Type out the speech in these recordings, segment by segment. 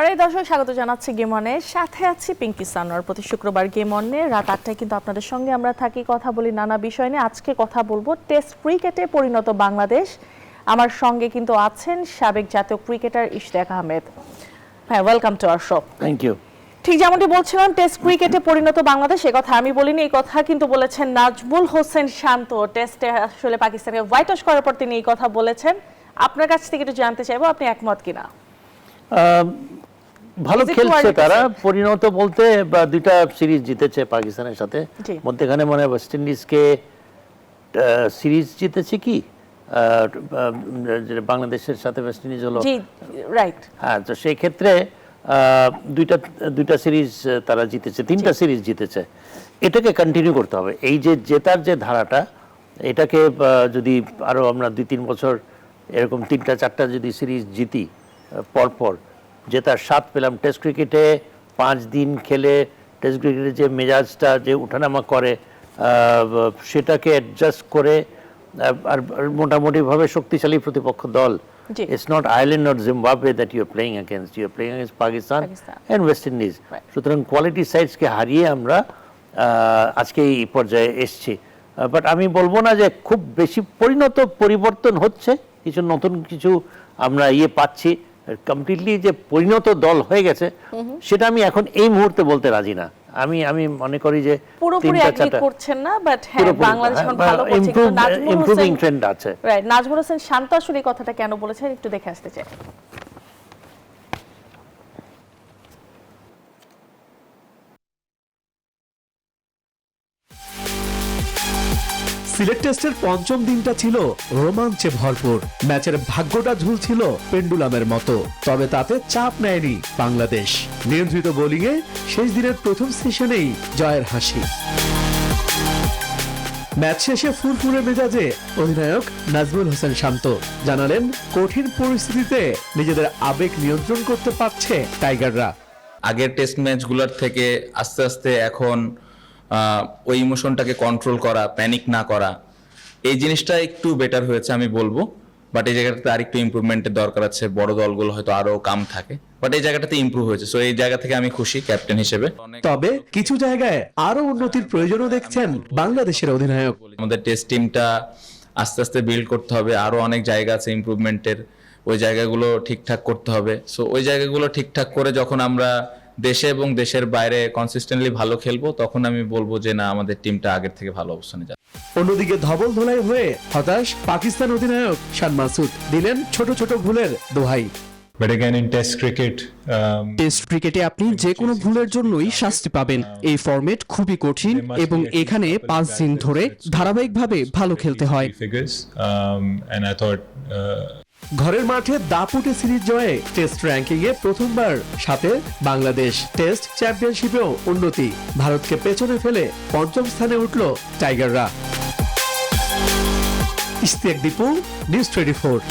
সুপ্রিয় দর্শক, স্বাগত জানাচ্ছি গেম অনে। সাথে আছি পিঙ্কি সানোয়ার। প্রতি শুক্রবার গেম অনে রাত 8টায় কিন্তু আপনাদের সঙ্গে আমরা থাকি, কথা বলি নানা বিষয় নিয়ে। আজকে কথা বলবো টেস্ট ক্রিকেটে পরিণত বাংলাদেশ। আমার সঙ্গে কিন্তু আছেন সাবেক জাতীয় ক্রিকেটার ইশতিয়াক আহমেদ। হ্যাঁ, welcome to our show. Thank you. ঠিক যেমনটি বলছিলাম, টেস্ট ক্রিকেটে পরিণত বাংলাদেশ, এ কথা আমি বলিনি, এই কথা কিন্তু বলেছেন নাজমুল হোসেন শান্ত। টেস্টে আসলে পাকিস্তানকে হোয়াইট ওয়াশ করার পর তিনি এই কথা বলেছেন। আপনার কাছ থেকে একটু জানতে চাইবো, আপনি একমত কিনা? ভালো খেলছে তারা। পরিণত বলতে দুইটা সিরিজ জিতেছে পাকিস্তানের সাথে, মধ্যখানে মানে ওয়েস্ট ইন্ডিজকে সিরিজ জিতেছে কি বাংলাদেশের সাথে ওয়েস্ট ইন্ডিজ হলো, রাইট? হ্যাঁ, তো সেই ক্ষেত্রে দুইটা সিরিজ তারা জিতেছে, তিনটা সিরিজ জিতেছে। এটাকে কন্টিনিউ করতে হবে, এই যে জেতার যে ধারাটা, এটাকে যদি আরো আমরা 2-3 বছর এরকম 3-4টা যদি সিরিজ জিতি পরপর, জেতার স্বাদ পেলাম। টেস্ট ক্রিকেটে 5 দিন খেলে টেস্ট ক্রিকেটে যে মেজাজটা যে উঠানামা করে, সেটাকে অ্যাডজাস্ট করে আর মোটামুটিভাবে শক্তিশালী প্রতিপক্ষ দল। It's not Ireland or Zimbabwe that you're playing against. You're playing against Pakistan and West Indies. সুতরাং কোয়ালিটি সাইডসকে হারিয়ে আমরা আজকে এই পর্যায়ে এসছি। বাট আমি বলবো না যে খুব বেশি পরিবর্তন হচ্ছে, কিছু নতুন কিছু আমরা পাচ্ছি। কমপ্লিটলি যে পরিণত দল হয়ে গেছে সেটা আমি এখন এই মুহূর্তে বলতে রাজি না। আমি মনে করি যে পুরোপুরি এগ্রি করছেন না, বাট হ্যাঁ, বাংলাদেশ এখন ভালো করছে, কিন্তু ইমপ্রুভিং ট্রেন্ড আছে। রাইট। নাজমুল হোসেন শান্ত আসলে এই কথাটা কেন বলেছেন একটু দেখে আসতে চাই। সিলেট টেস্টের পঞ্চম দিনটা ছিল রোমাঞ্চে ভরপুর। ম্যাচের ভাগ্যটা ঝুলছিল পেন্ডুলামের মতো, তবে তাতে চাপ নেয়নি বাংলাদেশ। নিয়ন্ত্রিত বোলিংয়ে শেষ দিনের প্রথম সেশনেই জয়ের হাসি। ম্যাচ শেষে ফুরফুরে মেজাজে অধিনায়ক নাজমুল হোসেন শান্ত জানালেন, কঠিন পরিস্থিতিতে নিজেদের আবেগ নিয়ন্ত্রণ করতে পারছে টাইগাররা। আগের টেস্ট ম্যাচগুলোর থেকে আস্তে আস্তে এখন ওই ইমোশনটাকে কন্ট্রোল করা, প্যানিক না করা, এই জিনিসটা একটু বেটার হয়েছে আমি বলবো। বাট এই জায়গাটাতে আর একটু ইমপ্রুভমেন্টের দরকার আছে। বড় দলগুলো হয়তো আরো কাম থাকে, বাট এই জায়গাটাতে ইমপ্রুভ হয়েছে। সো এই জায়গা থেকে আমি খুশি ক্যাপ্টেন হিসেবে। তবে কিছু জায়গায় আরো উন্নতির প্রয়োজনও দেখছেন বাংলাদেশের অধিনায়ক। আমাদের টেস্ট টিমটা আস্তে আস্তে বিল্ড করতে হবে, আরো অনেক জায়গা আছে ইমপ্রুভমেন্টের, ওই জায়গাগুলো ঠিকঠাক করতে হবে। সো ওই জায়গাগুলো ঠিকঠাক করে যখন আমরা দেশে এবং দেশের বাইরে কনসিস্টেন্টলি ভালো খেলবো, তখন আমি বলবো যে না, আমাদের টিমটা আগের থেকে ভালো অবস্থানে যাবে। অন্যদিকে ধবল ধোলাই হয়ে হতাশ পাকিস্তান অধিনায়ক শান মাসুদ দিলেন ছোট ছোট ভুলের দোহাই। But again in test cricket, test ক্রিকেটে আপনি যে কোনো ভুলের জন্যই শাস্তি পাবেন। এই ফরম্যাট খুবই কঠিন এবং এখানে 5 দিন ধরে ধারাবাহিকভাবে ভালো খেলতে হয়। and I thought ঘরের মাঠে দাপুটে সিরিজ জয়ে টেস্ট র্যাঙ্কিং এ প্রথমবার সাথে বাংলাদেশ। টেস্ট চ্যাম্পিয়নশিপেও উন্নতি, ভারতকে পেছনে ফেলে পঞ্চম স্থানে উঠল টাইগাররা। ইশতিয়াক দীপু, নিউজ 24।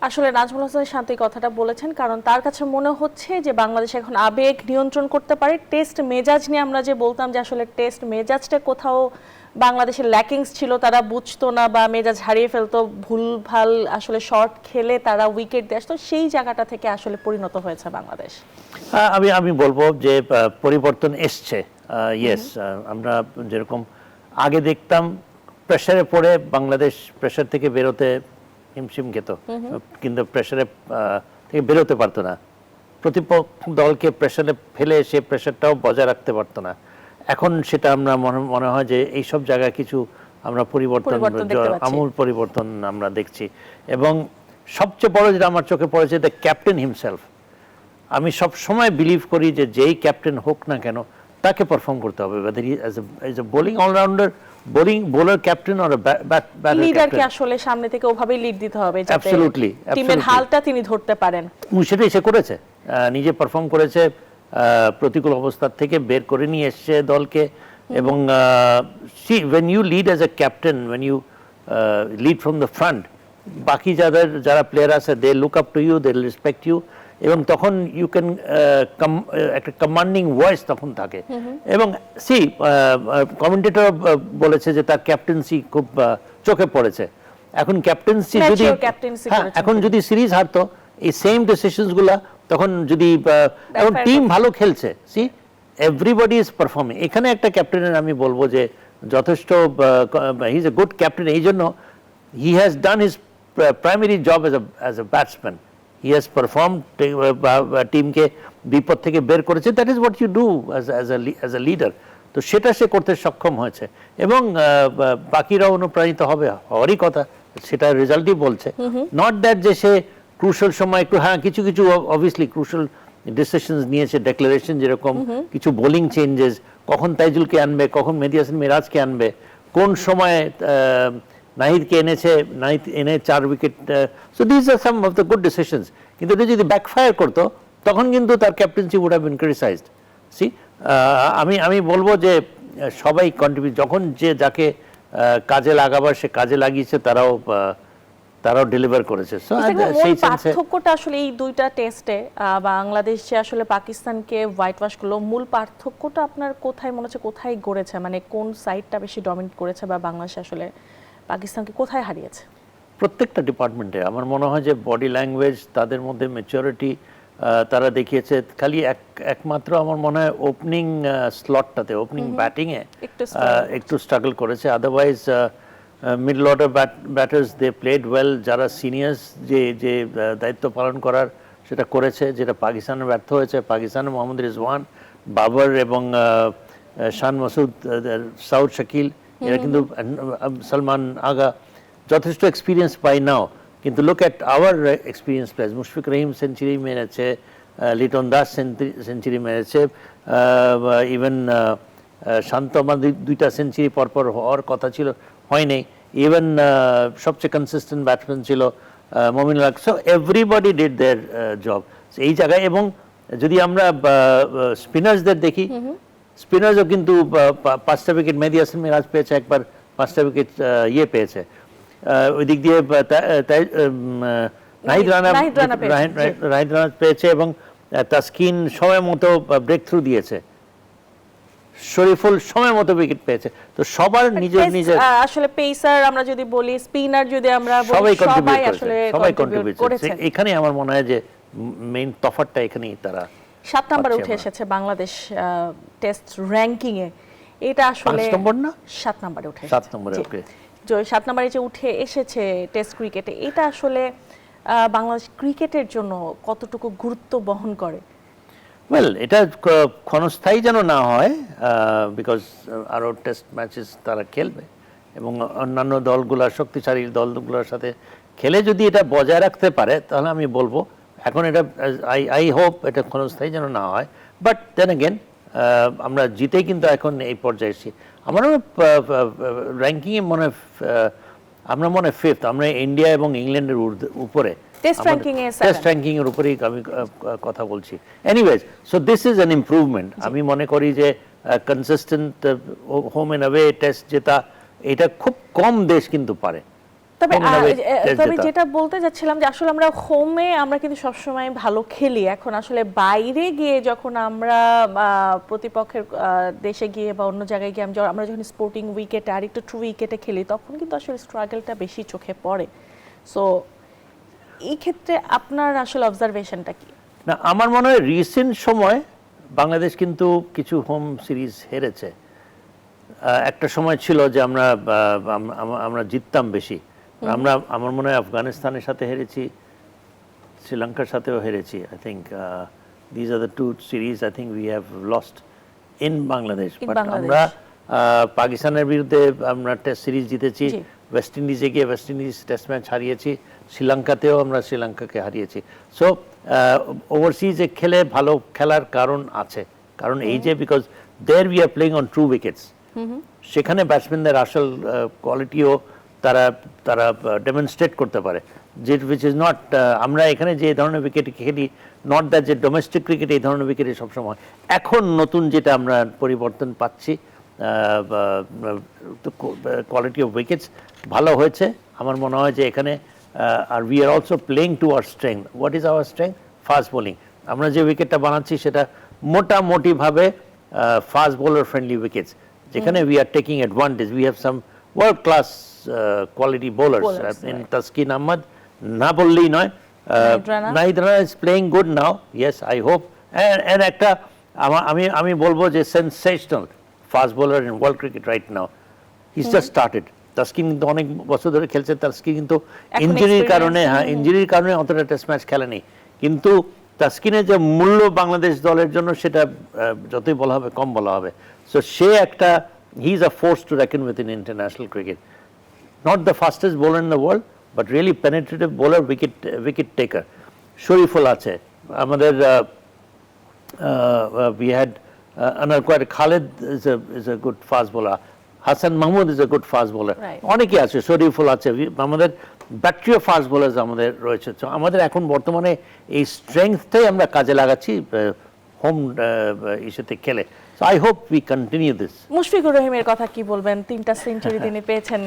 আসলে নাজমুল হোসেন শান্ত এই কথাটা বলেছেন কারণ তার কাছে মনে হচ্ছে যে বাংলাদেশ এখন আবেগ নিয়ন্ত্রণ করতে পারে। টেস্ট মেজাজ নিয়ে আমরা যে বলতাম যে আসলে টেস্ট মেজাজটা কোথাও বাংলাদেশের ল্যাকিংস ছিল, তারা বুঝতো না বা মেজাজ হারিয়ে ফেলতো, ভুলভাল আসলে শর্ট খেলে তারা উইকেট দিয়ে আসতো, সেই জায়গাটা থেকে আসলে পরিণত হয়েছে বাংলাদেশ। আমি বলবো যে পরিবর্তন এসছে। ইয়েস, আমরা যেরকম আগে দেখতাম প্রেসারে পড়ে বাংলাদেশ প্রেসার থেকে বেরোতে হিমশিম খেত, কিন্তু প্রেসারে থেকে বেরোতে পারতো না। প্রতিপক্ষ দলকে প্রেসারে ফেলে সে প্রেসারটাও বজায় রাখতে পারতো না। এখন সেটা আমরা মনে হয় যে এইসব জায়গায় কিছু আমরা পরিবর্তন, আমূল পরিবর্তন আমরা দেখছি। এবং সবচেয়ে বড় যেটা আমার চোখে পড়েছে, দ্য ক্যাপ্টেন হিমসেলফ। আমি সব সময় বিলিভ করি যে যেই ক্যাপ্টেন হোক না কেন তাকে পারফর্ম করতে হবে, whether he is a bowling all-rounder, bowler captain or batter লিডারকে আসলে সামনে থেকে ওভাবেই লিড দিতে হবে যাতে অ্যাবসলিউটলি টিমের হালটা তিনি ধরতে পারেন। সেটাই সে করেছে, নিজে পারফর্ম করেছে, প্রতিকূল অবস্থা থেকে বের করে নিয়ে এসেছে দলকে। এবং when you lead as a captain, when you lead from the front, বাকি যারা প্লেয়ার আছে, they look up to you, they respect you, এবং তখন ইউ ক্যান একটা কমান্ডিং ভয়েস তখন থাকে। এবং কমেন্টেটর বলেছে যে তার ক্যাপ্টেন্সি খুব চোখে পড়েছে। এখন ক্যাপ্টেন্সি যদি এখন যদি সিরিজ হারতো এই সেম ডিসিশনস গুলা তখন যদি এখন টিম ভালো খেলছে, সি এভরিবডি ইজ পারফর্মিং। এখানে একটা ক্যাপ্টেনের আমি বলবো যে যথেষ্ট he is a good captain, এই জন্য he has done his primary job as a batsman. He has perform, টিমকে বিপদ থেকে বের করেছে। That is what you do as a leader. তো সেটা সে করতে সক্ষম হয়েছে এবং বাকিরাও অনুপ্রাণিত হবে, হওয়ারই কথা, সেটা রেজাল্টই বলছে। নট দ্যাট যে সে ক্রুশাল সময় একটু, হ্যাঁ কিছু কিছু অবভিয়াসলি ক্রুশাল ডিসিশনস নিয়েছে, ডেক্লারেশন যেরকম, কিছু বোলিং চেঞ্জেস, কখন তাইজুলকে আনবে, কখন মেহেদী হাসান মিরাজকে আনবে, কোন সময়ে নাহিদকে এনেছে, নাহিদ এনে 4 wicket. So this are some of the good decisions. কিন্তু এটা যদি ব্যাকফায়ার করতো তখন কিন্তু তার captaincy would have been criticised. See আমি বলবো যে সবাই কন্ট্রিবিউট, যখন যে যাকে কাজে লাগাবার সে কাজে লাগিয়েছে, তারাও ডেলিভার করেছে। সো সেই সেন্সে পার্থক্যটা আসলে এই দুইটা টেস্টে বাংলাদেশ যে আসলে পাকিস্তানকে হোয়াইট ওয়াশ করলো, মূল পার্থক্যটা আপনার কোথায় মনে হচ্ছে, কোথায় গড়েছে, মানে কোন সাইডটা বেশি ডমিনেট করেছে বা বাংলাদেশ আসলে পাকিস্তানকে কোথায় হারিয়েছে? প্রত্যেকটা ডিপার্টমেন্টে আমার মনে হয় যে বডি ল্যাঙ্গুয়েজ, তাদের মধ্যে ম্যাচুরিটি তারা দেখিয়েছে। খালি একমাত্র আমার মনে হয় ওপেনিং স্লটটাতে, ওপেনিং ব্যাটিংয়ে একটু স্ট্রাগল করেছে। Otherwise middle order batters they played well. যারা সিনিয়র্স যে দায়িত্ব পালন করার সেটা করেছে, যেটা পাকিস্তানের ব্যর্থ হয়েছে। পাকিস্তানের মোহাম্মদ রিজওয়ান, বাবর এবং শান মাসুদ, সাউদ শাকিল, এরা কিন্তু, সলমান আগা, যথেষ্ট এক্সপিরিয়েন্স পাই নাও। কিন্তু look at our experience players, Mushfiq Rahim century মেরেছে, লিটন দাস সেঞ্চুরি মেরেছে, ইভেন শান্ত আমার 2টা সেঞ্চুরি পরপর হওয়ার কথা ছিল, হয়নি। ইভেন সবচেয়ে কনসিস্টেন্ট ব্যাটসম্যান ছিল Mominul Haque. So everybody did their job এই জায়গায়। এবং যদি আমরা স্পিনার্সদের দেখি, স্পিনার্সও কিন্তু 5টা উইকেট মেহেদী হাসান মিরাজ পেয়েছে, একবার 5টা উইকেট পেয়েছে। ওই দিক দিয়ে নাহিদ রানা পেয়েছে এবং তাসকিন সময় মতো ব্রেক থ্রু দিয়েছে, শরীফুল সময় মতো উইকেট পেয়েছে। তো সবার নিজের আসলে পেসার আমরা যদি বলি, স্পিনার যদি আমরা বলি, সবাই কন্ট্রিবিউট করেছে। এখানে আমার মনে হয় যে মেইন তফাৎটা এখানেই তারা 7 নম্বরে উঠে এসেছে বাংলাদেশ টেস্ট র্যাঙ্কিং এ। এটা আসলে 5 নম্বর না, 7 নম্বরে উঠে 7 নম্বরে, ওকে। 7 নম্বরে যে উঠে এসেছে টেস্ট ক্রিকেটে, এটা আসলে বাংলাদেশ ক্রিকেটের জন্য কতটুকু গুরুত্ব বহন করে? ওয়েল, এটা ক্ষণস্থায়ী যেন না হয়, বিকজ আরও টেস্ট ম্যাচেস তারা খেলবে এবং অন্যান্য দলগুলা, শক্তিশালী দলগুলোর সাথে খেলে যদি এটা বজায় রাখতে পারে, তাহলে আমি বলবো এখন এটা আই হোপ এটা ক্ষণস্থায়ী যেন না হয়। বাট দেন এগেন আমরা জিতেই কিন্তু এখন এই পর্যায়ে এসেছি। আমার র্যাঙ্কিংয়ে আমরা মনে হয় 5th, আমরা ইন্ডিয়া এবং ইংল্যান্ডের উপরে, টেস্ট র্যাঙ্কিং এর উপরেই আমি কথা বলছি। Anyways, so this is an improvement. আমি মনে করি যে consistent home and away test জেতা, এটা খুব কম দেশ কিন্তু পারে। তবে যেটা বলতে যাচ্ছিলাম যে আসলে আমরা হোমে আমরা কিন্তু সবসময় ভালো খেলি, এখন আসলে বাইরে গিয়ে যখন আমরা প্রতিপক্ষের দেশে গিয়ে বা অন্য জায়গায় গিয়ে আমরা যখন স্পোর্টিং উইকেটে আর একটু ট্রু উইকেটে খেলি, তখন কিন্তু আসলে স্ট্রাগলটা বেশি চোখে পড়ে। সো এই ক্ষেত্রে আপনার আসলে অবজারভেশনটা কি? না, আমার মনে হয় রিসেন্ট সময় বাংলাদেশ কিন্তু কিছু হোম সিরিজ হেরেছে। একটা সময় ছিল যে আমরা জিততাম বেশি। আমার মনে হয় আফগানিস্তানের সাথে হেরেছি, শ্রীলঙ্কার সাথেও হেরেছি। I think these are the 2 series I think we have lost in Bangladesh. But আমরা পাকিস্তানের বিরুদ্ধে আমরা টেস্ট সিরিজ জিতেছি, ওয়েস্ট ইন্ডিজে গিয়ে ওয়েস্ট ইন্ডিজ টেস্ট ম্যাচ হারিয়েছি, শ্রীলঙ্কাতেও আমরা শ্রীলঙ্কাকে হারিয়েছি। সো ওভারসিজে খেলে ভালো খেলার কারণ আছে, কারণ এই যে because there we are playing on true wickets, সেখানে ব্যাটসম্যানদের আসল কোয়ালিটিও তারা ডেমনস্ট্রেট করতে পারে, যে উইচ ইজ নট, আমরা এখানে যে ধরনের উইকেট খেলি, নট দ্যাট যে ডোমেস্টিক ক্রিকেট এই ধরনের উইকেটে সবসময়। এখন নতুন যেটা আমরা পরিবর্তন পাচ্ছি, কোয়ালিটি অফ উইকেটস ভালো হয়েছে। আমার মনে হয় যে এখানে আর we are also playing to our strength. What is our strength? Fast bowling. আমরা যে উইকেটটা বানাচ্ছি সেটা মোটামুটিভাবে ফাস্ট বোলার ফ্রেন্ডলি উইকেটস, যেখানে we are taking advantage. We have some world class quality bowlers in Taskin Ahmed, না বললেই নয়, Naheed Rana is playing good now. Yes, I hope. And একটা আমি বলবো যে sensational fast bowler in world cricket right now. His just started. Taskin কিন্তু অনেক বছর ধরে খেলছে, তাসকিন কিন্তু ইনজুরির কারণে ইনজুরির কারণে অতটা টেস্ট ম্যাচ খেলেনি, কিন্তু তাসকিনের যে মূল্য বাংলাদেশ দলের জন্য সেটা যতই বলা হবে কম বলা হবে। সো সে একটা he is a force to recon with in international cricket. Not the fastest bowler in the world, but really penetrative bowler, wicket taker. Shariful আছে আমাদের, we had Anar Khalid is a good fast bowler. Hassan Mahmood is a good fast bowler. Right. অনেকে আছে, শরীফুল আছে, আমাদের battery of fast bowlers আমাদের রয়েছে। তো আমাদের এখন বর্তমানে এই স্ট্রেংথটাই আমরা কাজে লাগাচ্ছি হোম ইস্যুতে খেলে। So I hope we continue this. Mushfiqur রহিমের কথা কি বলবেন? 3টা সেঞ্চুরি তিনি পেয়েছেন।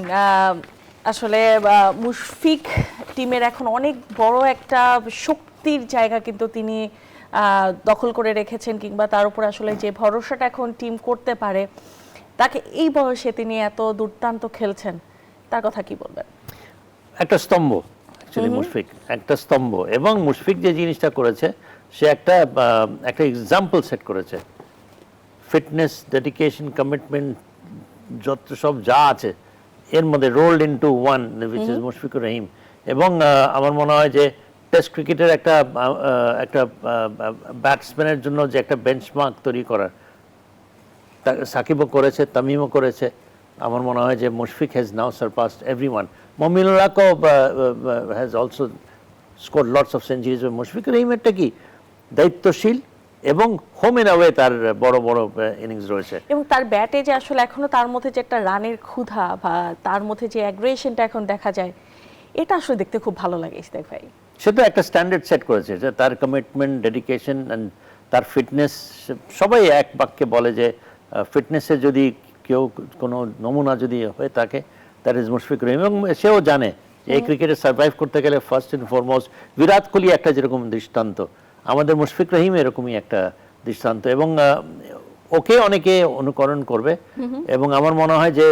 আসলে মুশফিক টিমের এখন অনেক বড় একটা শক্তির জায়গা কিন্তু তিনি দখল করে রেখেছেন, কিংবা তার উপর আসলে যে ভরসাটা এখন টিম করতে পারে, তাকে এই বয়সে তিনি এত দুর্দান্ত খেলছেন, তার কথা কি বলবেন? একটা স্তম্ভ অ্যাকচুয়ালি মুশফিক, একটা স্তম্ভ। এবং মুশফিক যে জিনিসটা করেছে সে একটা এক্সাম্পল সেট করেছে। ফিটনেস, ডেডিকেশন, কমিটমেন্ট, যত সব যা আছে এর মধ্যে rolled into one, which is Mushfiqur Rahim. এবং আমার মনে হয় যে টেস্ট ক্রিকেটের একটা ব্যাটসম্যানের জন্য যে একটা বেঞ্চমার্ক তৈরি করার, সাকিবও করেছে, তামিমও করেছে। আমার মনে হয় যে Mushfiq has now surpassed everyone. মমিনুল্লাহও has also scored lots of centuries. Mushfiqur রহিমেরটা কি দায়িত্বশীল এবং হোম এন্ড অ্যাওয়ে তার বড় বড় ইনিংস রয়েছে। এবং তার ব্যাটে যে আসলে এখনো তার মধ্যে যে একটা রানের ক্ষুধা বা তার মধ্যে যে অ্যাগ্রেশনটা এখন দেখা যায়, এটা আসলে দেখতে খুব ভালো লাগে ইশতিয়াক ভাই। সেটা একটা স্ট্যান্ডার্ড সেট করেছে, যে তার কমিটমেন্ট, ডেডিকেশন অ্যান্ড তার ফিটনেস। সবাই এক বাক্যে বলে যে ফিটনেসে যদি কেউ কোনো নমুনা যদি হয়ে থাকে, দ্যাট ইজ মুশফিকুর রহিম। এবং সেও জানে যে এই ক্রিকেটে সার্ভাইভ করতে গেলে first and foremost Virat Kohli একটা যেরকম দৃষ্টান্ত, আমাদের মুশফিক রহিম এরকমই একটা দৃষ্টান্ত। এবং ওকে অনেকে অনুকরণ করবে। এবং আমার মনে হয় যে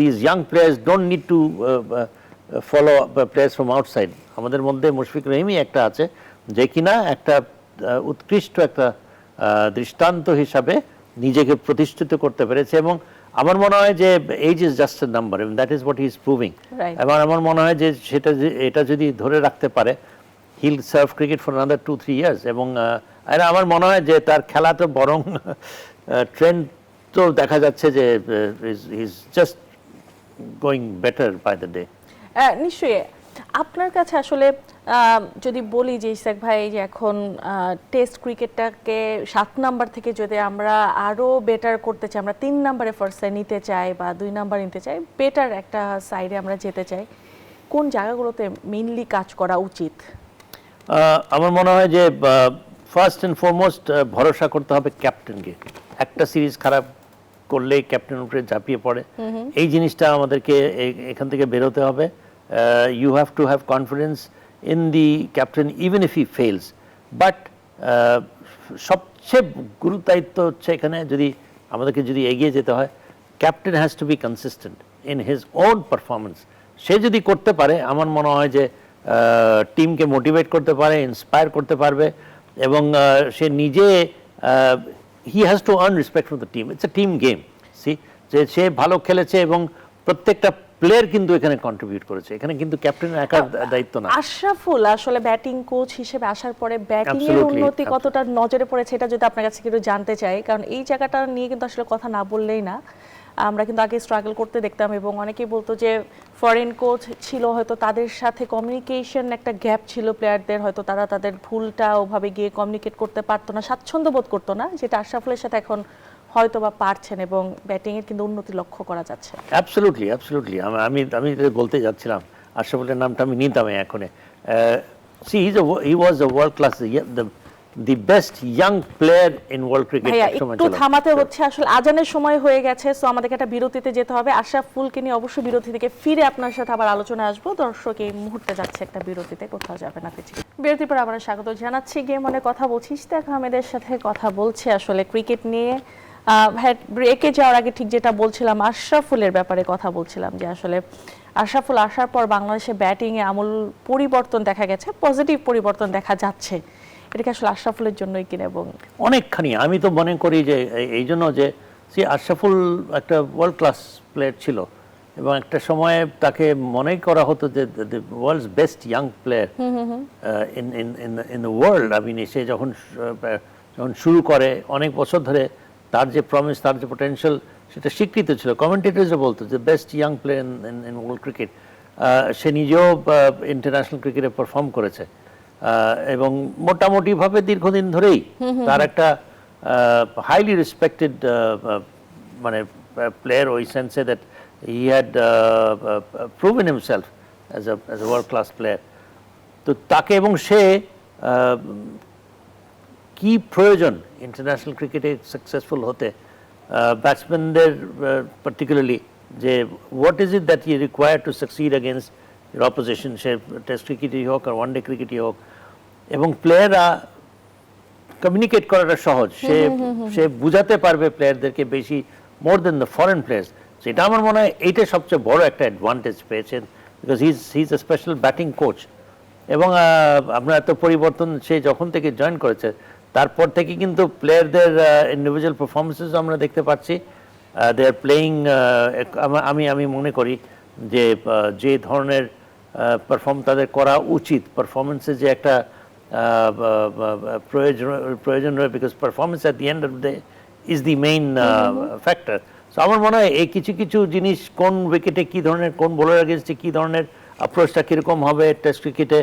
this young players don't need to follow players from outside. আমাদের মধ্যে মুশফিক রহিমই একটা আছে যে কিনা একটা উৎকৃষ্ট একটা দৃষ্টান্ত হিসাবে নিজেকে প্রতিষ্ঠিত করতে পেরেছে। এবং আমার মনে হয় যে age is just a number, এবং that is what he is proving. এবং আমার মনে হয় যে এটা যদি ধরে রাখতে পারে, he'll serve cricket for another 2-3 years. এবং আমার মনে হয় যে তার খেলা তো বরং ট্রেন্ড তো দেখা যাচ্ছে যে he's just going better by the day. নিশ্চয়ই। আপনার কাছে আসলে যদি বলি যে ইশতিয়াক ভাই, যে এখন টেস্ট ক্রিকেটটাকে 7 নাম্বার থেকে যদি আমরা আরো বেটার করতে চাই, আমরা 3 নাম্বারে ফার্স্টে নিতে চাই বা 2 নাম্বার নিতে চাই, বেটার একটা সাইডে আমরা যেতে চাই, কোন জায়গাগুলোতে মেইনলি কাজ করা উচিত? আমার মনে হয় যে ফার্স্ট অ্যান্ড ফরমোস্ট ভরসা করতে হবে ক্যাপ্টেনকে। একটা সিরিজ খারাপ করলেই ক্যাপ্টেন উপরে ঝাঁপিয়ে পড়ে, এই জিনিসটা আমাদেরকে এখান থেকে বেরোতে হবে। You have to have confidence in the captain even if he fails. But সবচেয়ে গুরুদায়িত্ব হচ্ছে এখানে, যদি আমাদেরকে যদি এগিয়ে যেতে হয়, captain has to be consistent in his own performance. সে যদি করতে পারে, আমার মনে হয় যে টিমকে মোটিভেট করতে পারে, ইন্সপায়ার করতে পারবে। এবং সে নিজে he has to earn respect from the team. It's a team game. See যে সে ভালো খেলেছে এবং প্রত্যেকটা প্লেয়ার কিন্তু এখানে কন্ট্রিবিউট করেছে, এখানে কিন্তু ক্যাপ্টেনের একার দায়িত্ব না। আশরাফুল আসলে ব্যাটিং কোচ হিসেবে আসার পরে ব্যাটিং এর উন্নতি কতটা নজরে পড়েছে, এটা যদি আপনার কাছে একটু জানতে চাই, কারণ এই জায়গাটা নিয়ে কিন্তু আসলে কথা না বললেই না। আমরা কিন্তু আগে স্ট্রাগল করতে দেখতাম, এবং অনেকেই বলতো যে ফরেন কোচ ছিল, হয়তো তাদের সাথে কমিউনিকেশন একটা গ্যাপ ছিল প্লেয়ারদের, হয়তো তারা তাদের ভুলটা ওভাবে গিয়ে কমিউনিকেট করতে পারতো না, স্বাচ্ছন্দ্য বোধ করতো না, যেটা আশরাফুলের সাথে এখন হয়তো বা পারছেন, এবং ব্যাটিং এর কিন্তু উন্নতি লক্ষ্য করা যাচ্ছে। Absolutely, absolutely. আমি বলতে যাচ্ছিলাম, আশরাফুলের নামটা আমি নিতাম এখন। See he was a world class, the best young player in world cricket. ভাইয়া একটু থামাতে হচ্ছে, আসলে আজানের সময় হয়ে গেছে, সো আমাদেরকে একটা বিরতিতে যেতে হবে। আশরাফুলকে নিয়ে অবশ্যই বিরতি থেকে ফিরে আপনার সাথে আবার আলোচনা আসবো। দর্শক এই মুহূর্তে যাচ্ছে একটা বিরতিতে, কোথাও যাবে না পিছিয়ে। বিরতির পর আবার স্বাগত জানাচ্ছি। গেম অনে কথা বলছি, ইশতিয়াক আহমেদের সাথে কথা বলছে আসলে ক্রিকেট নিয়ে। ব্রেকে যাওয়ার আগে ঠিক যেটা বলছিলাম, আশরাফুলের ব্যাপারে কথা বলছিলাম, যে আসলে আশরাফুল আসার পর বাংলাদেশে ব্যাটিংয়ে আমূল পরিবর্তন দেখা গেছে, পজিটিভ পরিবর্তন দেখা যাচ্ছে, এটা কি আসলে আশরাফুলের জন্যই কিনা? এবং অনেকখানি আমি তো মনে করি যে এই জন্য যে আশরাফুল একটা ওয়ার্ল্ড ক্লাস প্লেয়ার ছিল এবং একটা সময়ে তাকে মনে করা হতো যে the world's best young player in the world. আমি সে যখন শুরু করে অনেক বছর ধরে তার যে প্রমিস, তার যে পোটেনশিয়াল, সেটা স্বীকৃত ছিল। কমেন্টেটরসরা বলতো যে best young player in world cricket. সে নিজেও ইন্টারন্যাশনাল ক্রিকেটে পারফর্ম করেছে এবং মোটামুটিভাবে দীর্ঘদিন ধরেই তার একটা হাইলি রেসপেক্টেড মানে প্লেয়ার, ওই সেন্সে that he had proven himself as a world class player. তো তাকে এবং সে কি প্রয়োজন ইন্টারন্যাশনাল ক্রিকেটে সাকসেসফুল হতে ব্যাটসম্যানদের পার্টিকুলারলি, যে what is it that you require to succeed against your opposition, সে টেস্ট ক্রিকেটই হোক আর ওয়ান ডে ক্রিকেটই হোক। এবং প্লেয়াররা কমিউনিকেট করাটা সহজ, সে বুঝাতে পারবে প্লেয়ারদেরকে বেশি, মোর দেন দ্য ফরেন প্লেয়ার্স। সেটা আমার মনে হয় এইটা সবচেয়ে বড় একটা অ্যাডভান্টেজ পেয়েছেন, because he is a special batting coach. এবং আমরা এত পরিবর্তন সে যখন থেকে জয়েন করেছে তারপর থেকে কিন্তু প্লেয়ারদের ইন্ডিভিজুয়াল পারফরমেন্সেস আমরা দেখতে পাচ্ছি। দে আর প্লেয়িং, আমি মনে করি যে যে ধরনের পারফর্ম তাদের করা উচিত, পারফরমেন্সে যে একটা প্রয়োজন রয়েছে, because performance at the end of the is the main factor. So আমার মনে হয় এই কিছু কিছু জিনিস, কোন উইকেটে কী ধরনের, কোন বোলার এগেনস্টে কী ধরনের অ্যাপ্রোচটা কীরকম হবে টেস্ট ক্রিকেটে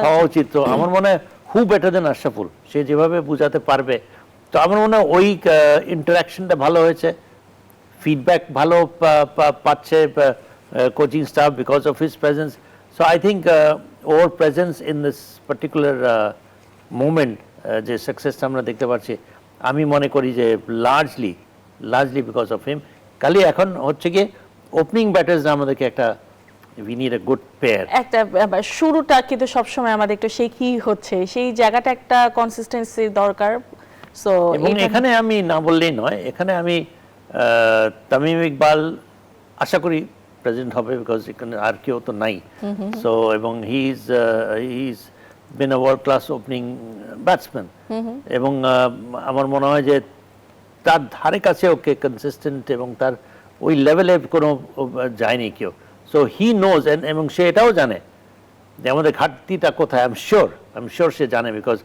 হওয়া উচিত। তো আমার মনে হয় হু বেটার দেন আশরাফুল, সে যেভাবে বোঝাতে পারবে। তো আমার মনে হয় ওই ইন্টারাকশনটা ভালো হয়েছে, ফিডব্যাক ভালো পাচ্ছে coaching staff because of his presence. So I think or presence in this particular movement, যে সাকসেসটা আমরা দেখতে পাচ্ছি, আমি মনে করি যে লার্জলি বিকজ অফ হিম। খালি এখন হচ্ছে গিয়ে ওপেনিং ব্যাটার্সরা আমাদেরকে একটা, we need a good pair. একটা শুরুটা কিন্তু সবসময় আমাদের একটু শেখি হচ্ছে, সেই জায়গাটা একটা কনসিস্টেন্সি দরকার। সো এবং এখানে আমি না বললেই নয়, এখানে আমি তামিম ইকবাল আশা করি প্রেজেন্ট হবে, বিকজ এখানে আর কেউ তো নাই। সো এবং he is bin a world class opening batsman, এবং আমার মনে হয় যে তার ধারে কাছে ওকে কনসিস্টেন্ট এবং তার ওই লেভেলে কোনো যায়নি কেউ। সো হি নোজ, এবং সে এটাও জানে যে আমাদের ঘাটতিটা কোথায়। আই এম শিওর সে জানে, বিকজ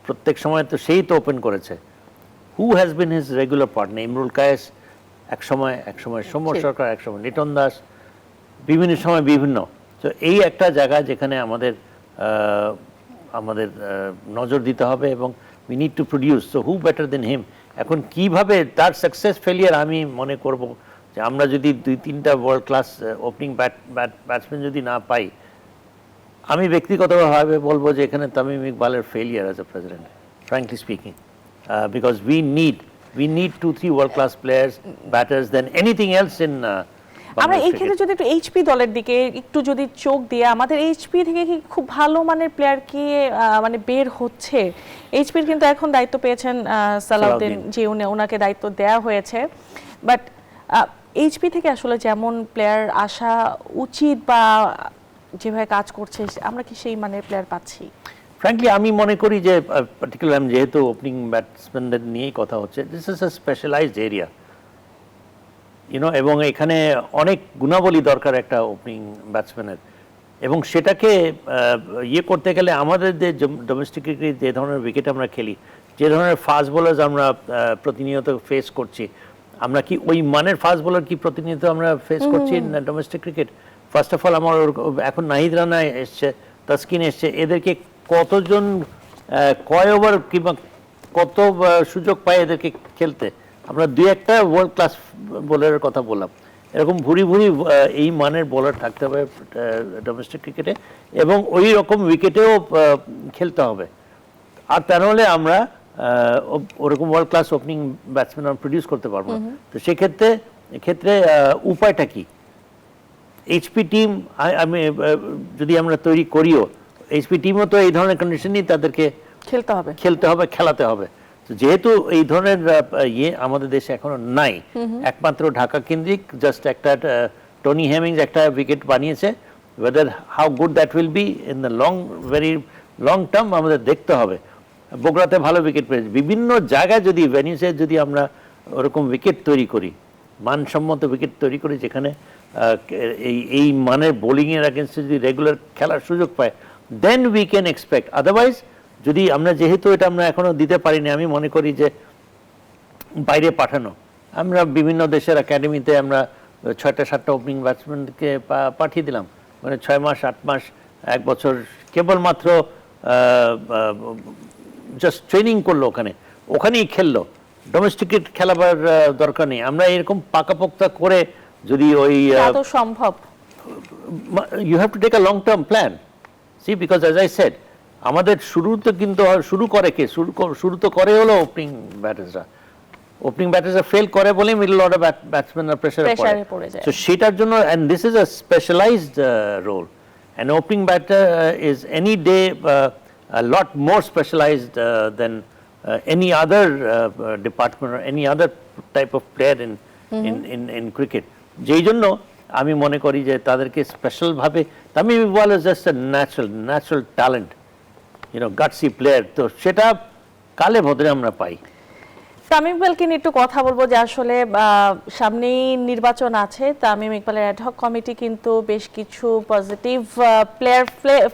প্রত্যেক সময় তো সেই তো ওপেন করেছে। Who has been his regular partner? Imrul Kayes এক সময় সৌম্য সরকার, এক সময় লিটন দাস, বিভিন্ন সময় বিভিন্ন। তো এই একটা জায়গা যেখানে আমাদের নজর দিতে হবে এবং we need to produce. So who better than him? এখন কিভাবে তার সাকসেস ফেলিয়ার আমি মনে করব যে আমরা যদি 2-3টা ওয়ার্ল্ড ক্লাস ওপেনিং ব্যাটসম্যান যদি না পাই, আমি ব্যক্তিগতভাবে বলবো যে এখানে তামিম ইকবালের failure as a president, frankly speaking, because we need 2-3 world class players, batters than anything else in. আমরা এই ক্ষেত্রে যদি একটু এইচপি দলের দিকে একটু যদি চোখ দিয়ে, আমাদের এইচপি থেকে কি খুব ভালো মানের প্লেয়ার কি মানে বের হচ্ছে? এইচপির কিন্তু এখন দায়িত্ব পেয়েছেন সালাউদ্দিন, যে ওনাকে দায়িত্ব দেওয়া হয়েছে, বাট এইচপি থেকে আসলে যেমন প্লেয়ার আসা উচিত বা যেভাবে কাজ করছে, আমরা কি সেই মানের প্লেয়ার পাচ্ছি? ফ্র্যাঙ্কলি আমি মনে করি যে পার্টিকুলার, যেহেতু ওপেনিং ব্যাটসম্যানদের নিয়েই কথা হচ্ছে, this is a specialised area, এবং এখানে অনেক গুণাবলী দরকার একটা ওপেনিং ব্যাটসম্যানের, এবং সেটাকে করতে গেলে আমাদের যে ডোমেস্টিক ক্রিকেট যে ধরনের উইকেট আমরা খেলি, যে ধরনের ফাস্ট বোলার্স আমরা প্রতিনিয়ত ফেস করছি, আমরা কি ওই মানের ফাস্ট বোলার কি প্রতিনিয়ত আমরা ফেস করছি domestic cricket? First of all আমার এখন নাহিদ রানা এসছে, তাসকিন এসছে, এদেরকে কতজন কয় ওভার কিংবা কত সুযোগ পায় এদেরকে খেলতে? আমরা 2-1টা ওয়ার্ল্ড ক্লাস বোলারের কথা বললাম, এরকম ভুরি এই মানের বোলার থাকতে হবে ডোমেস্টিক ক্রিকেটে, এবং ওই রকম উইকেটেও খেলতে হবে। আর তা নাহলে আমরা ওরকম ওয়ার্ল্ড ক্লাস ওপেনিং ব্যাটসম্যান আমরা প্রডিউস করতে পারবো না। তো সেক্ষেত্রে উপায়টা কি? এইচপি টিম আমি যদি আমরা তৈরি করিও, এইচপি টিমও তো এই ধরনের কন্ডিশনই তাদেরকে খেলতে হবে, খেলাতে হবে। যেহেতু এই ধরনের আমাদের দেশে এখনো নাই, একমাত্র ঢাকা কেন্দ্রিক জাস্ট একটা টনি হেমিংস একটা উইকেট বানিয়েছে, weather how good that will be in the very long term আমাদের দেখতে হবে। বগুড়াতে ভালো উইকেট পেয়েছে, বিভিন্ন জায়গায় যদি ভেনিউসে যদি আমরা ওরকম উইকেট তৈরি করি, মানসম্মত উইকেট তৈরি করি, যেখানে এই মানের বোলিংয়ের এগেনস্টে যদি রেগুলার খেলার সুযোগ পায়, then we can expect. Otherwise যদি আমরা, যেহেতু এটা আমরা এখনো দিতে পারিনি, আমি মনে করি যে বাইরে পাঠানো, আমরা বিভিন্ন দেশের একাডেমিতে আমরা 6টা-7টা ওপেনিং ব্যাটসম্যানকে পাঠিয়ে দিলাম, মানে 6 মাস 8 মাস 1 বছর কেবলমাত্র জাস্ট ট্রেনিং করলো, ওখানেই খেললো, ডোমেস্টিকেট খেলাবার দরকার নেই। আমরা এরকম পাকাপোক্তা করে যদি ওই তা তো সম্ভব। you have to take a long term plan, see, because as I said, আমাদের শুরুতে কিন্তু শুরু করে কে, শুরু তো করে হলো ওপেনিং ব্যাটার্সরা ফেল করে বলে মিডল অর্ডার ব্যাটসম্যানরা প্রেসারে পড়ে যায়। তো সেটার জন্য, and this is a specialized role, an opening batter is any day a lot more specialized than any other department or any other type of player in cricket. যেই জন্য আমি মনে করি যে তাদেরকে স্পেশাল ভাবে, Tamim Iqbal is just a natural talent, gutsy player, তো সেটা কালে ভদ্রে আমরা পাই। তামিম ইকবালকে নিয়ে একটু কথা বলবো যে আসলে সামনেই নির্বাচন আছে, তামিম ইকবালের অ্যাডহক কমিটি কিন্তু বেশ কিছু পজিটিভ প্লেয়ার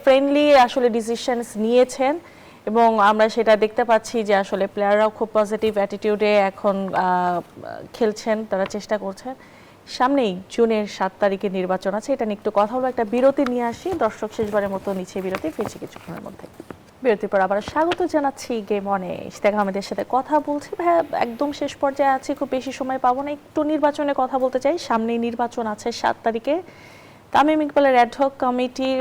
ফ্রেন্ডলি আসলে ডিসিশনস নিয়েছেন, এবং আমরা সেটা দেখতে পাচ্ছি যে আসলে প্লেয়াররাও খুব পজিটিভ অ্যাটিটিউডে এখন খেলছেন, তারা চেষ্টা করছেন। সামনেই জুনের 7 তারিখে নির্বাচন আছে, এটা নিয়ে একটু কথা বলবো। একটা বিরতি নিয়ে আসি, দর্শক শেষবারের মতো নিচে বিরতি, ফিরছি কিছুক্ষণের মধ্যে। বিরতির পর আবার স্বাগত জানাচ্ছি গেম অনে। ইশতিয়াক আহমেদের সাথে কথা বলছি। ভাইয়া, একদম শেষ পর্যায়ে আছি, খুব বেশি সময় পাবো না, একটু নির্বাচনে কথা বলতে চাই। সামনেই নির্বাচন আছে 7 তারিখে, তামিম ইকবালের অ্যাডহক কমিটির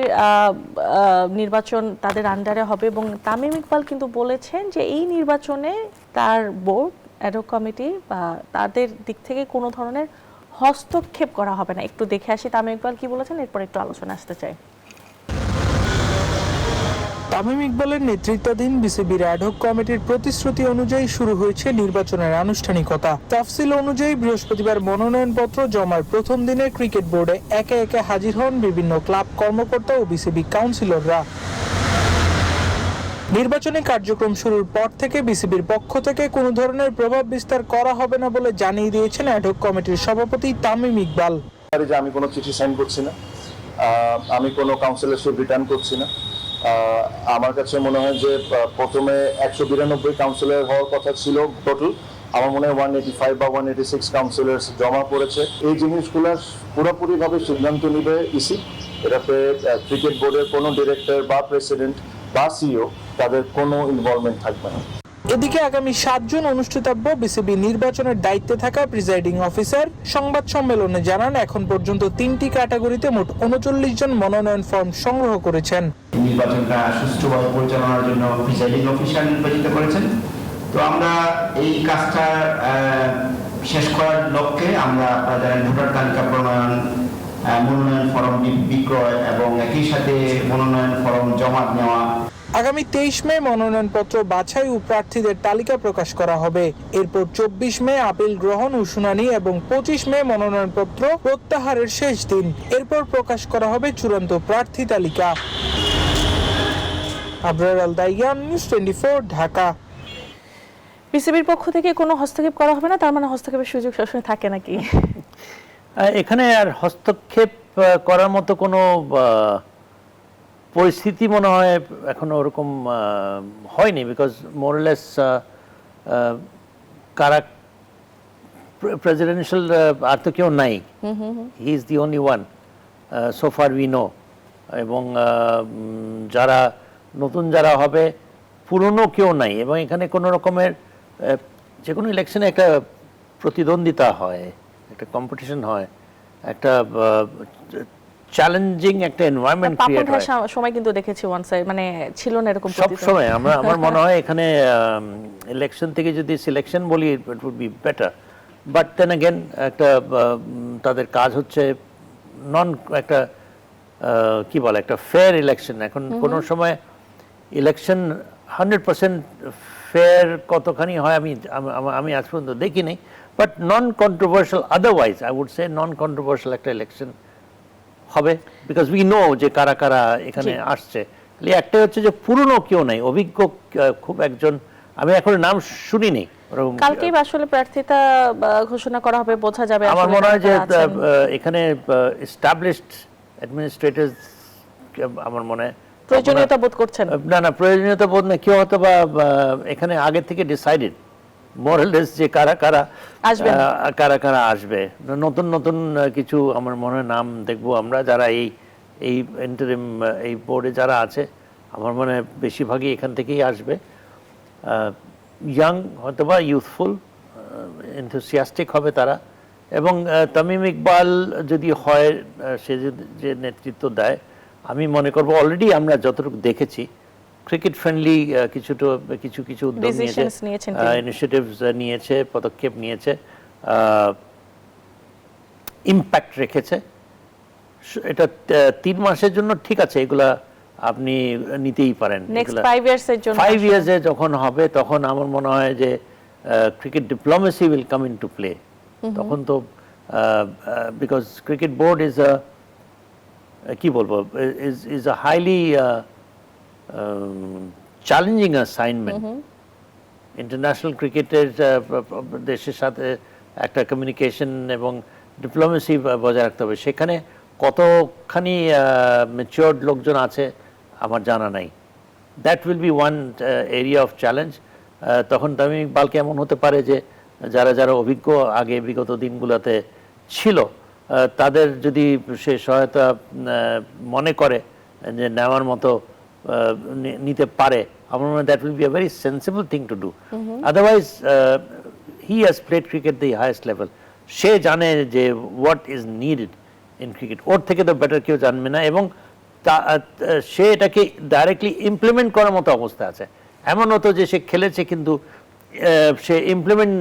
নির্বাচন তাদের আন্ডারে হবে, এবং তামিম ইকবাল কিন্তু বলেছেন যে এই নির্বাচনে তার বোর্ড, অ্যাডহক কমিটি বা তাদের দিক থেকে কোনো ধরনের হস্তক্ষেপ করা হবে না। একটু দেখে আসি তামিম ইকবাল কি বলেছেন, এরপর একটু আলোচনা আসতে চাই। তামিম ইকবালের নেতৃত্বাধীন বিসিবির অ্যাডহক কমিটির প্রতিশ্রুতি অনুযায়ী শুরু হয়েছে নির্বাচনের আনুষ্ঠানিকতা। তাফসিল অনুযায়ী বৃহস্পতিবার মনোনয়নপত্র জমার প্রথম দিনে ক্রিকেট বোর্ডে একে একে হাজির হন বিভিন্ন ক্লাব কর্মকর্তা ও বিসিবি কাউন্সিলররা। নির্বাচনী কার্যক্রম শুরুর পর থেকে বিসিবির পক্ষ থেকে কোনো ধরনের প্রভাব বিস্তার করা হবে না বলে জানিয়ে দিয়েছেন অ্যাডহক কমিটির সভাপতি তামিম ইকবাল। আমি কোনো চিঠি সাইন করছি না, আমি কোনো কাউন্সিলরশিপ রিটার্ন করছি না। আমার কাছে মনে হয় যে প্রথমে 192 কাউন্সিলর হওয়ার কথা ছিল টোটাল, আমার মনে হয় 185 বা 186 কাউন্সিলর্স জমা পড়েছে। এই জিনিসগুলোর পুরোপুরিভাবে সিদ্ধান্ত নেবে ইসি। এটাতে ক্রিকেট বোর্ডের কোনো ডিরেক্টর বা প্রেসিডেন্ট বা সিইও তাদের কোনো ইনভলভমেন্ট থাকবে না। এদিকে আগামী 7 জুন অনুষ্ঠিতব্য বিসিবি নির্বাচনের দায়িত্বে থাকা প্রিজাইডিং অফিসার সংবাদ সম্মেলনে জানান, এখন পর্যন্ত 3টি ক্যাটাগরিতে মোট 39 জন মনোনয়ন ফর্ম সংগ্রহ করেছেন। নির্বাচনটা সুষ্ঠুভাবে পরিচালনার জন্য প্রিজাইডিং অফিসার নির্বাচিত করেছেন। তো আমরা এই কাজটা শেষ করার লক্ষ্যে আমরা জানেন ভোটার তালিকা প্রণয়ন, মনোনয়ন ফর্ম বিক্রয় এবং একই সাথে মনোনয়ন ফর্ম জমা নেওয়া। আগামী 23 মে মনোনয়নপত্র বাছাই ও প্রার্থীদের তালিকা প্রকাশ করা হবে। এরপর 24 মে আপিল গ্রহণ ও শুনানি এবং 25 মে মনোনয়নপত্র প্রত্যাহারের শেষ দিন। এরপর প্রকাশ করা হবে চূড়ান্ত প্রার্থী তালিকা। আবরার আল দাইয়ান, নিউজ 24, ঢাকা। বিসিবির পক্ষ থেকে কোনো হস্তক্ষেপ করা হবে না, তার মানে হস্তক্ষেপের সুযোগ সবসময় থাকে নাকি? এখানে আর হস্তক্ষেপ করার মতো কোনো পরিস্থিতি মনে হয় এখনো ওরকম হয়নি, বিকজ মোরলেস কারা প্রেসিডেন্সিয়াল আর তো কেউ নাই, he is the only one so far we know. এবং যারা নতুন যারা হবে, পুরনো কেউ নাই, এবং এখানে কোনো রকমের যে কোনো ইলেকশনে একটা প্রতিদ্বন্দ্বিতা হয়, একটা কম্পিটিশন হয়, একটা চ্যালেঞ্জিং একটা এনভায়রনমেন্ট ক্রিয়েট হয়। সময় কিন্তু দেখেছি ওয়ান সাইড, মানে ছিল না এরকম সব সময়। আমার মনে হয় এখানে ইলেকশন থেকে যদি সিলেকশন বলি, it would be better, but then again একটা তাদের কাজ হচ্ছে একটা কি বলে, একটা ফেয়ার ইলেকশন। এখন কোনো সময় ইলেকশন 100% ফেয়ার কতখানি হয় আমি আজ পর্যন্ত দেখিনি, but non controversial, otherwise I would say non controversial একটা ইলেকশন হবে, বিকজ উই নো যে কারা কারা এখানে আসছে। খালি একটাই হচ্ছে যে পুরনো কেউ নাই, অভিজ্ঞ খুব একজন আমি এখন নাম শুনিনি। কালকেই আসলে প্রার্থিতা ঘোষণা করা হবে, বোঝা যাবে। আমার আসলে মনে হয় যে কারা আছেন। এখানে এস্টাবলিশড অ্যাডমিনিস্ট্রেটরস আমার মনে হয় প্রয়োজনীয়তা বোধ করছেন? না প্রয়োজনীয়তা বোধ না, কেউ হয়তো বা এখানে আগে থেকে ডিসাইডেড মোরালেস যে কারা কারা আসবে। নতুন নতুন কিছু আমার মনে হয় নাম দেখবো আমরা, যারা এই ইন্টারিম এই বোর্ডে যারা আছে আমার মনে হয় বেশিরভাগই এখান থেকেই আসবে। ইয়াং হয়তো বা ইউথফুল, এনথুসিয়াস্টিক হবে তারা। এবং তামিম ইকবাল যদি হয়, সে যে নেতৃত্ব দেয়, আমি মনে করব অলরেডি আমরা যতটুকু দেখেছি ক্রিকেট ফ্রেন্ডলি কিছু উদ্যোগ নিয়েছে, ইনিশিয়েটিভস নিয়েছে, পদক্ষেপ নিয়েছে, ইম্প্যাক্ট রেখেছে। এটা 3 মাসের জন্য ঠিক আছে, এগুলা আপনি নিতেই পারেন। নেক্সট 5 ইয়ার্স এর জন্য, 5 ইয়ার্সে যখন হবে তখন আমার মনে হয় যে cricket diplomacy will come into play. তখন তো বিকজ ক্রিকেট বোর্ড ইজ কি বলবো, is a highly challenging assignment. International ক্রিকেটের দেশের সাথে একটা কমিউনিকেশন এবং ডিপ্লোমেসি বজায় রাখতে হবে। সেখানে কতখানি ম্যাচিওরড লোকজন আছে আমার জানা নাই। That will B one area of challenge. তখন তামিম ইকবালকে এমন হতে পারে যে যারা অভিজ্ঞ আগে বিগত দিনগুলোতে ছিল, তাদের যদি সে সহায়তা মনে করে যে নেওয়ার মতো নিতে পারে, আমার মনে হয় that will be a very sensible thing to do. Otherwise he has played cricket the highest level, সে জানে যে what is needed in cricket, ওর থেকে তো বেটার কেউ জানবে না। এবং সে এটাকে ডাইরেক্টলি ইমপ্লিমেন্ট করার মতো অবস্থা আছে। এমন হতো যে সে খেলেছে কিন্তু সে ইমপ্লিমেন্ট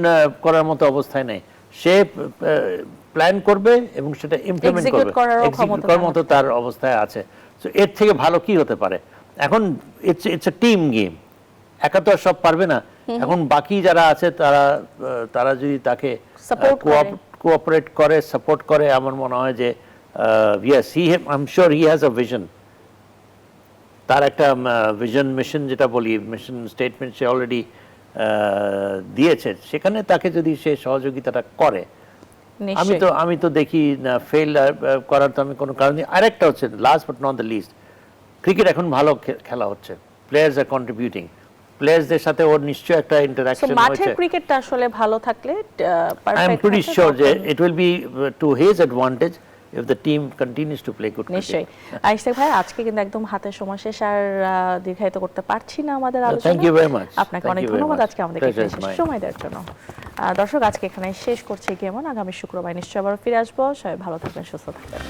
করার মতো অবস্থায় নেই। সে প্ল্যান করবে এবং সেটা ইমপ্লিমেন্ট করবে, এক্সিকিউট করার মতো তার অবস্থায় আছে। সো এর থেকে ভালো কি হতে পারে? এখন ইটস এ টিম গেম, একা তো আর সব পারবে না। এখন বাকি যারা আছে তারা যদি তাকে কোঅপারেট করে, সাপোর্ট করে, আমার মনে হয় যে yes, I am sure he has a vision. তার একটা ভিশন মিশন যেটা বলি, মিশন স্টেটমেন্ট সে অলরেডি দিয়েছে। সেখানে তাকে যদি সে সহযোগিতাটা করে, আমি তো দেখি ফেল করার তো আমি কোনো কারণ নেই। আরেকটা হচ্ছে, last but not the least, cricket এখন ভালো খেলা হচ্ছে, প্লেয়ার্স আর কন্ট্রিবিউটিং, প্লেয়ার্সদের সাথে ওর নিশ্চয়ই একটা ইন্টারঅ্যাকশন হয়েছে। মাঠের ক্রিকেটটা আসলে ভালো থাকলে আই এম প্রিটি শিওর যে it will be to his advantage if the team continues to play good cricket. নিশ্চয়ই। আইসাক ভাই, আজকে কিন্তু একদম হাতের সময় শেষ, আর দীর্ঘায়িত করতে পারছি না আমাদের আলোচনা। Thank you very much. আপনাকে অনেক ধন্যবাদ আজকে আমাদেরকে সময় দেওয়ার জন্য। দর্শক, আজকে এখানে শেষ করছি কেমন। আগামী শুক্রবার নিশ্চয়ই আবার ফিরে আসবো। সবাই ভালো থাকবেন, সুস্থ থাকবেন।